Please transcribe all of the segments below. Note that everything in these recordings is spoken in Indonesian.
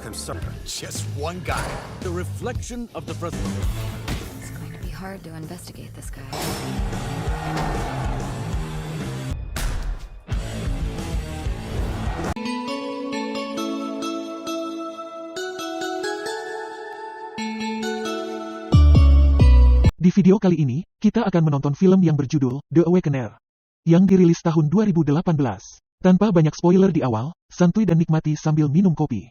concern. Just one guy. The reflection of the president. It's going to be hard to investigate this guy. Di video kali ini, kita akan menonton film yang berjudul The Awakener, yang dirilis tahun 2018. Tanpa banyak spoiler di awal, santuy dan nikmati sambil minum kopi.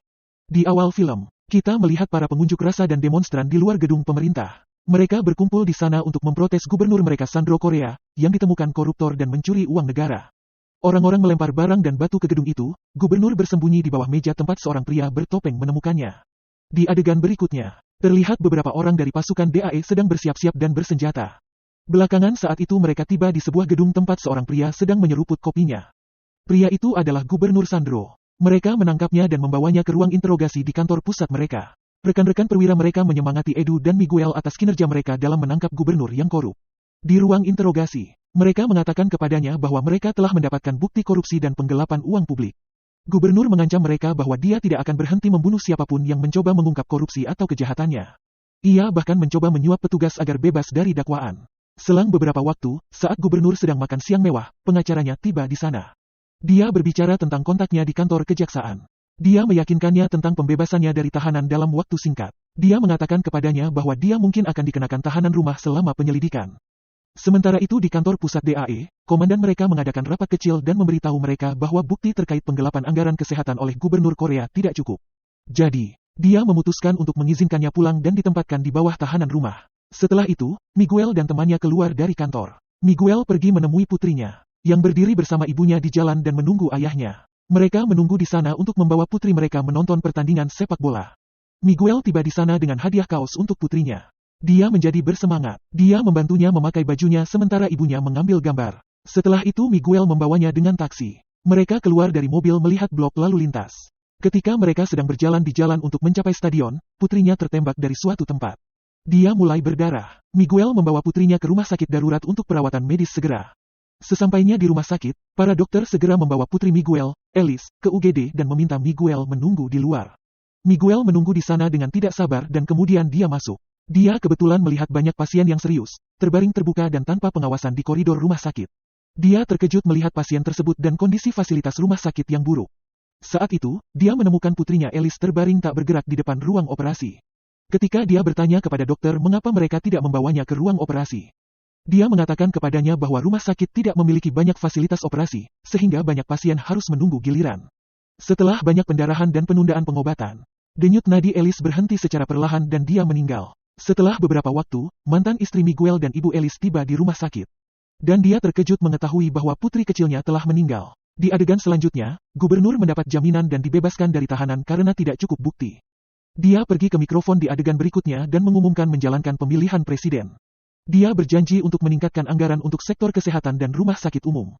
Di awal film, kita melihat para pengunjuk rasa dan demonstran di luar gedung pemerintah. Mereka berkumpul di sana untuk memprotes gubernur mereka Sandro Correa, yang ditemukan koruptor dan mencuri uang negara. Orang-orang melempar barang dan batu ke gedung itu, gubernur bersembunyi di bawah meja tempat seorang pria bertopeng menemukannya. Di adegan berikutnya, terlihat beberapa orang dari pasukan DAE sedang bersiap-siap dan bersenjata. Belakangan saat itu mereka tiba di sebuah gedung tempat seorang pria sedang menyeruput kopinya. Pria itu adalah Gubernur Sandro. Mereka menangkapnya dan membawanya ke ruang interogasi di kantor pusat mereka. Rekan-rekan perwira mereka menyemangati Edu dan Miguel atas kinerja mereka dalam menangkap gubernur yang korup. Di ruang interogasi, mereka mengatakan kepadanya bahwa mereka telah mendapatkan bukti korupsi dan penggelapan uang publik. Gubernur mengancam mereka bahwa dia tidak akan berhenti membunuh siapapun yang mencoba mengungkap korupsi atau kejahatannya. Ia bahkan mencoba menyuap petugas agar bebas dari dakwaan. Selang beberapa waktu, saat gubernur sedang makan siang mewah, pengacaranya tiba di sana. Dia berbicara tentang kontaknya di kantor kejaksaan. Dia meyakinkannya tentang pembebasannya dari tahanan dalam waktu singkat. Dia mengatakan kepadanya bahwa dia mungkin akan dikenakan tahanan rumah selama penyelidikan. Sementara itu di kantor pusat DAE, komandan mereka mengadakan rapat kecil dan memberitahu mereka bahwa bukti terkait penggelapan anggaran kesehatan oleh gubernur Korea tidak cukup. Jadi, dia memutuskan untuk mengizinkannya pulang dan ditempatkan di bawah tahanan rumah. Setelah itu, Miguel dan temannya keluar dari kantor. Miguel pergi menemui putrinya, yang berdiri bersama ibunya di jalan dan menunggu ayahnya. Mereka menunggu di sana untuk membawa putri mereka menonton pertandingan sepak bola. Miguel tiba di sana dengan hadiah kaos untuk putrinya. Dia menjadi bersemangat. Dia membantunya memakai bajunya sementara ibunya mengambil gambar. Setelah itu Miguel membawanya dengan taksi. Mereka keluar dari mobil melihat blok lalu lintas. Ketika mereka sedang berjalan di jalan untuk mencapai stadion, putrinya tertembak dari suatu tempat. Dia mulai berdarah. Miguel membawa putrinya ke rumah sakit darurat untuk perawatan medis segera. Sesampainya di rumah sakit, para dokter segera membawa putri Miguel, Elise, ke UGD dan meminta Miguel menunggu di luar. Miguel menunggu di sana dengan tidak sabar dan kemudian dia masuk. Dia kebetulan melihat banyak pasien yang serius, terbaring terbuka dan tanpa pengawasan di koridor rumah sakit. Dia terkejut melihat pasien tersebut dan kondisi fasilitas rumah sakit yang buruk. Saat itu, dia menemukan putrinya Elise terbaring tak bergerak di depan ruang operasi. Ketika dia bertanya kepada dokter mengapa mereka tidak membawanya ke ruang operasi, dia mengatakan kepadanya bahwa rumah sakit tidak memiliki banyak fasilitas operasi, sehingga banyak pasien harus menunggu giliran. Setelah banyak pendarahan dan penundaan pengobatan, denyut nadi Elise berhenti secara perlahan dan dia meninggal. Setelah beberapa waktu, mantan istri Miguel dan ibu Elise tiba di rumah sakit. Dan dia terkejut mengetahui bahwa putri kecilnya telah meninggal. Di adegan selanjutnya, gubernur mendapat jaminan dan dibebaskan dari tahanan karena tidak cukup bukti. Dia pergi ke mikrofon di adegan berikutnya dan mengumumkan menjalankan pemilihan presiden. Dia berjanji untuk meningkatkan anggaran untuk sektor kesehatan dan rumah sakit umum.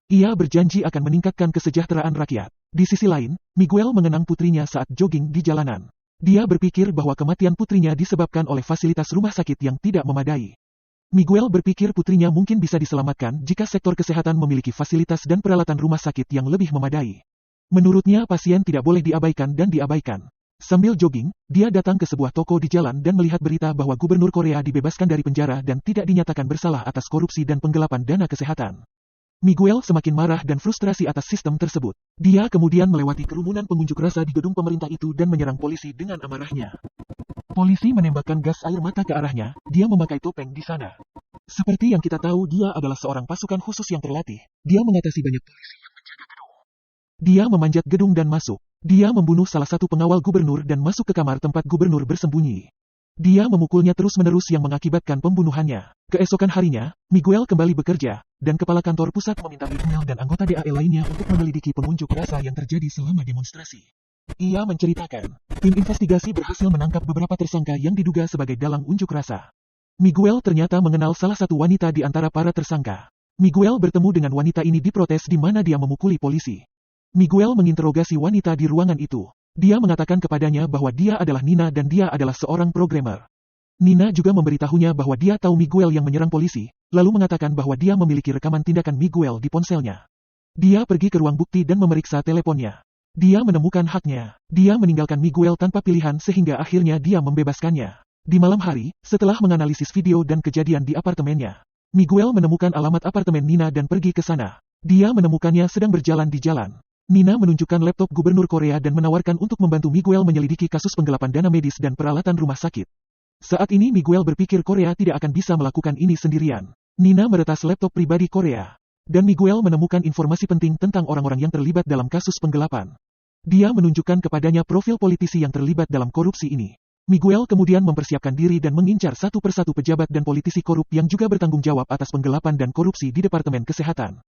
Ia berjanji akan meningkatkan kesejahteraan rakyat. Di sisi lain, Miguel mengenang putrinya saat jogging di jalanan. Dia berpikir bahwa kematian putrinya disebabkan oleh fasilitas rumah sakit yang tidak memadai. Miguel berpikir putrinya mungkin bisa diselamatkan jika sektor kesehatan memiliki fasilitas dan peralatan rumah sakit yang lebih memadai. Menurutnya pasien tidak boleh diabaikan dan diabaikan. Sambil jogging, dia datang ke sebuah toko di jalan dan melihat berita bahwa gubernur Korea dibebaskan dari penjara dan tidak dinyatakan bersalah atas korupsi dan penggelapan dana kesehatan. Miguel semakin marah dan frustrasi atas sistem tersebut. Dia kemudian melewati kerumunan pengunjuk rasa di gedung pemerintah itu dan menyerang polisi dengan amarahnya. Polisi menembakkan gas air mata ke arahnya, dia memakai topeng di sana. Seperti yang kita tahu dia adalah seorang pasukan khusus yang terlatih. Dia mengatasi banyak polisi yang menjaga gedung. Dia memanjat gedung dan masuk. Dia membunuh salah satu pengawal gubernur dan masuk ke kamar tempat gubernur bersembunyi. Dia memukulnya terus-menerus yang mengakibatkan pembunuhannya. Keesokan harinya, Miguel kembali bekerja, dan kepala kantor pusat meminta Miguel dan anggota DAE lainnya untuk menyelidiki pengunjuk rasa yang terjadi selama demonstrasi. Ia menceritakan, tim investigasi berhasil menangkap beberapa tersangka yang diduga sebagai dalang unjuk rasa. Miguel ternyata mengenal salah satu wanita di antara para tersangka. Miguel bertemu dengan wanita ini di protes di mana dia memukuli polisi. Miguel menginterogasi wanita di ruangan itu. Dia mengatakan kepadanya bahwa dia adalah Nina dan dia adalah seorang programmer. Nina juga memberitahunya bahwa dia tahu Miguel yang menyerang polisi, lalu mengatakan bahwa dia memiliki rekaman tindakan Miguel di ponselnya. Dia pergi ke ruang bukti dan memeriksa teleponnya. Dia menemukan haknya. Dia meninggalkan Miguel tanpa pilihan sehingga akhirnya dia membebaskannya. Di malam hari, setelah menganalisis video dan kejadian di apartemennya, Miguel menemukan alamat apartemen Nina dan pergi ke sana. Dia menemukannya sedang berjalan di jalan. Nina menunjukkan laptop gubernur Korea dan menawarkan untuk membantu Miguel menyelidiki kasus penggelapan dana medis dan peralatan rumah sakit. Saat ini Miguel berpikir Korea tidak akan bisa melakukan ini sendirian. Nina meretas laptop pribadi Korea. Dan Miguel menemukan informasi penting tentang orang-orang yang terlibat dalam kasus penggelapan. Dia menunjukkan kepadanya profil politisi yang terlibat dalam korupsi ini. Miguel kemudian mempersiapkan diri dan mengincar satu persatu pejabat dan politisi korup yang juga bertanggung jawab atas penggelapan dan korupsi di Departemen Kesehatan.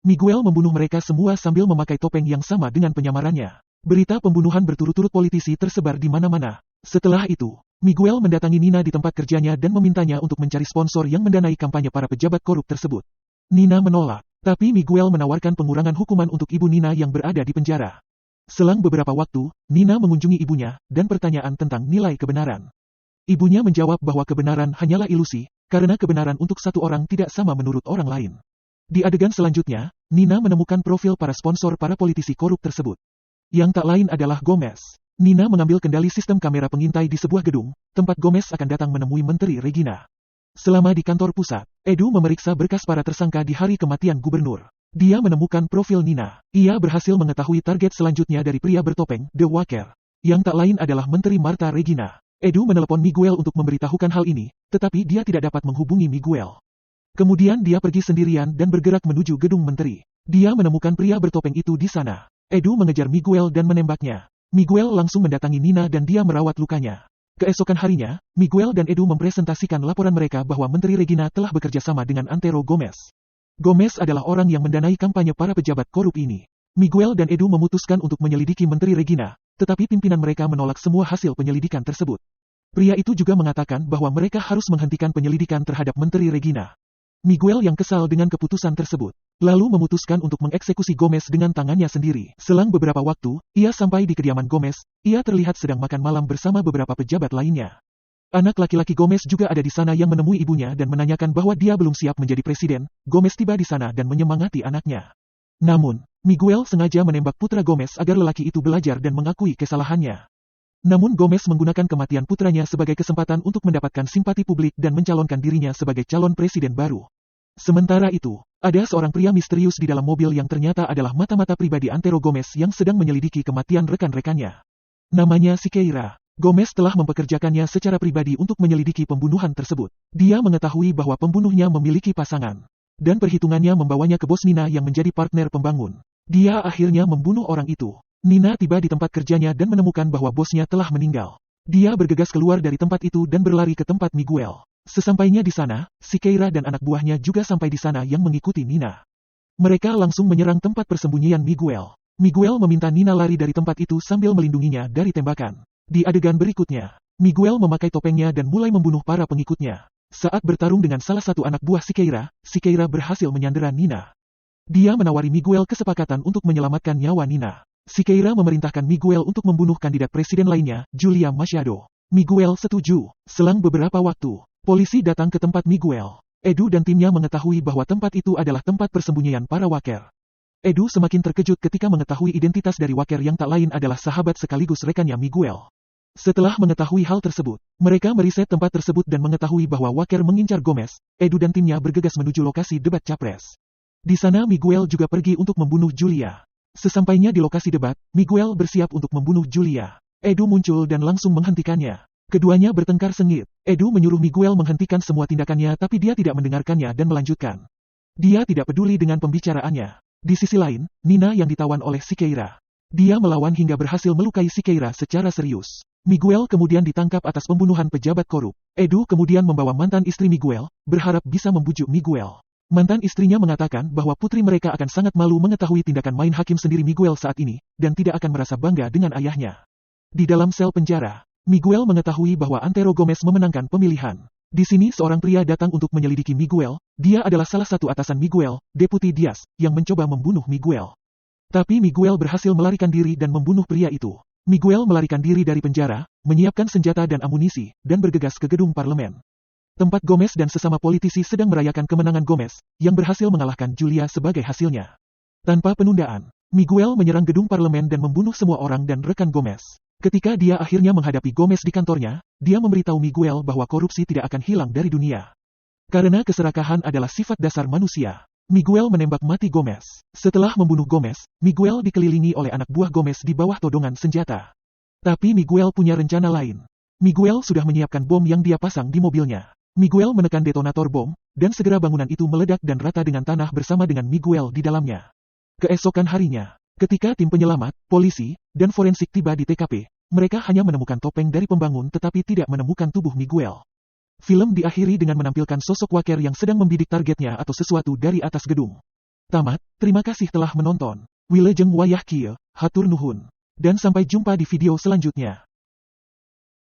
Miguel membunuh mereka semua sambil memakai topeng yang sama dengan penyamarannya. Berita pembunuhan berturut-turut politisi tersebar di mana-mana. Setelah itu, Miguel mendatangi Nina di tempat kerjanya dan memintanya untuk mencari sponsor yang mendanai kampanye para pejabat korup tersebut. Nina menolak, tapi Miguel menawarkan pengurangan hukuman untuk ibu Nina yang berada di penjara. Selang beberapa waktu, Nina mengunjungi ibunya, dan pertanyaan tentang nilai kebenaran. Ibunya menjawab bahwa kebenaran hanyalah ilusi, karena kebenaran untuk satu orang tidak sama menurut orang lain. Di adegan selanjutnya, Nina menemukan profil para sponsor para politisi korup tersebut. Yang tak lain adalah Gomez. Nina mengambil kendali sistem kamera pengintai di sebuah gedung, tempat Gomez akan datang menemui Menteri Regina. Selama di kantor pusat, Edu memeriksa berkas para tersangka di hari kematian gubernur. Dia menemukan profil Nina. Ia berhasil mengetahui target selanjutnya dari pria bertopeng, The Walker. Yang tak lain adalah Menteri Marta Regina. Edu menelepon Miguel untuk memberitahukan hal ini, tetapi dia tidak dapat menghubungi Miguel. Kemudian dia pergi sendirian dan bergerak menuju gedung menteri. Dia menemukan pria bertopeng itu di sana. Edu mengejar Miguel dan menembaknya. Miguel langsung mendatangi Nina dan dia merawat lukanya. Keesokan harinya, Miguel dan Edu mempresentasikan laporan mereka bahwa Menteri Regina telah bekerja sama dengan Antero Gomez. Gomez adalah orang yang mendanai kampanye para pejabat korup ini. Miguel dan Edu memutuskan untuk menyelidiki Menteri Regina, tetapi pimpinan mereka menolak semua hasil penyelidikan tersebut. Pria itu juga mengatakan bahwa mereka harus menghentikan penyelidikan terhadap Menteri Regina. Miguel yang kesal dengan keputusan tersebut, lalu memutuskan untuk mengeksekusi Gomez dengan tangannya sendiri. Selang beberapa waktu, ia sampai di kediaman Gomez. Ia terlihat sedang makan malam bersama beberapa pejabat lainnya. Anak laki-laki Gomez juga ada di sana yang menemui ibunya dan menanyakan bahwa dia belum siap menjadi presiden. Gomez tiba di sana dan menyemangati anaknya. Namun, Miguel sengaja menembak putra Gomez agar lelaki itu belajar dan mengakui kesalahannya. Namun Gomez menggunakan kematian putranya sebagai kesempatan untuk mendapatkan simpati publik dan mencalonkan dirinya sebagai calon presiden baru. Sementara itu, ada seorang pria misterius di dalam mobil yang ternyata adalah mata-mata pribadi Antero Gomez yang sedang menyelidiki kematian rekan-rekannya. Namanya Siqueira. Gomez telah mempekerjakannya secara pribadi untuk menyelidiki pembunuhan tersebut. Dia mengetahui bahwa pembunuhnya memiliki pasangan. Dan perhitungannya membawanya ke bos Nina yang menjadi partner pembangun. Dia akhirnya membunuh orang itu. Nina tiba di tempat kerjanya dan menemukan bahwa bosnya telah meninggal. Dia bergegas keluar dari tempat itu dan berlari ke tempat Miguel. Sesampainya di sana, Siqueira dan anak buahnya juga sampai di sana yang mengikuti Nina. Mereka langsung menyerang tempat persembunyian Miguel. Miguel meminta Nina lari dari tempat itu sambil melindunginya dari tembakan. Di adegan berikutnya, Miguel memakai topengnya dan mulai membunuh para pengikutnya. Saat bertarung dengan salah satu anak buah Siqueira, Siqueira berhasil menyandera Nina. Dia menawari Miguel kesepakatan untuk menyelamatkan nyawa Nina. Siqueira memerintahkan Miguel untuk membunuh kandidat presiden lainnya, Julia Machado. Miguel setuju. Selang beberapa waktu, polisi datang ke tempat Miguel. Edu dan timnya mengetahui bahwa tempat itu adalah tempat persembunyian para Walker. Edu semakin terkejut ketika mengetahui identitas dari Walker yang tak lain adalah sahabat sekaligus rekannya Miguel. Setelah mengetahui hal tersebut, mereka meriset tempat tersebut dan mengetahui bahwa Walker mengincar Gomez. Edu dan timnya bergegas menuju lokasi debat capres. Di sana Miguel juga pergi untuk membunuh Julia. Sesampainya di lokasi debat, Miguel bersiap untuk membunuh Julia. Edu muncul dan langsung menghentikannya. Keduanya bertengkar sengit. Edu menyuruh Miguel menghentikan semua tindakannya tapi dia tidak mendengarkannya dan melanjutkan. Dia tidak peduli dengan pembicaraannya. Di sisi lain, Nina yang ditawan oleh Siqueira. Dia melawan hingga berhasil melukai Siqueira secara serius. Miguel kemudian ditangkap atas pembunuhan pejabat korup. Edu kemudian membawa mantan istri Miguel, berharap bisa membujuk Miguel. Mantan istrinya mengatakan bahwa putri mereka akan sangat malu mengetahui tindakan main hakim sendiri Miguel saat ini, dan tidak akan merasa bangga dengan ayahnya. Di dalam sel penjara, Miguel mengetahui bahwa Antero Gomez memenangkan pemilihan. Di sini seorang pria datang untuk menyelidiki Miguel. Dia adalah salah satu atasan Miguel, Deputi Diaz, yang mencoba membunuh Miguel. Tapi Miguel berhasil melarikan diri dan membunuh pria itu. Miguel melarikan diri dari penjara, menyiapkan senjata dan amunisi, dan bergegas ke gedung parlemen. Tempat Gomez dan sesama politisi sedang merayakan kemenangan Gomez, yang berhasil mengalahkan Julia sebagai hasilnya. Tanpa penundaan, Miguel menyerang gedung parlemen dan membunuh semua orang dan rekan Gomez. Ketika dia akhirnya menghadapi Gomez di kantornya, dia memberitahu Miguel bahwa korupsi tidak akan hilang dari dunia. Karena keserakahan adalah sifat dasar manusia. Miguel menembak mati Gomez. Setelah membunuh Gomez, Miguel dikelilingi oleh anak buah Gomez di bawah todongan senjata. Tapi Miguel punya rencana lain. Miguel sudah menyiapkan bom yang dia pasang di mobilnya. Miguel menekan detonator bom, dan segera bangunan itu meledak dan rata dengan tanah bersama dengan Miguel di dalamnya. Keesokan harinya, ketika tim penyelamat, polisi, dan forensik tiba di TKP, mereka hanya menemukan topeng dari pembangun tetapi tidak menemukan tubuh Miguel. Film diakhiri dengan menampilkan sosok Walker yang sedang membidik targetnya atau sesuatu dari atas gedung. Tamat, terima kasih telah menonton. Wilujeng wayah kieu, hatur nuhun. Dan sampai jumpa di video selanjutnya.